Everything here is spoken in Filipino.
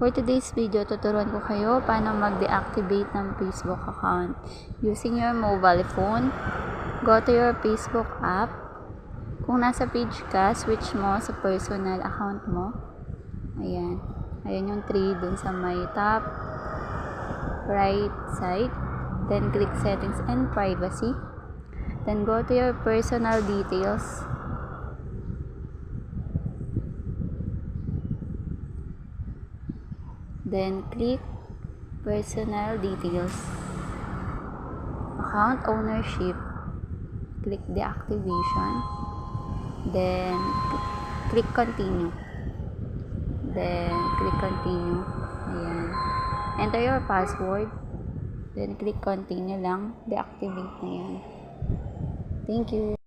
For today's video, tuturuan ko kayo paano mag-deactivate ng Facebook account. Using your mobile phone, go to your Facebook app. Kung nasa page ka, switch mo sa personal account mo. Ayan. Ayan yung 3 dun sa may top right side. Then click settings and privacy. Then go to your personal details. Then click personal details. Account ownership. Click deactivation. Then click continue. Then click continue. Ayan. Enter your password. Then click continue lang. Deactivate na yan. Thank you.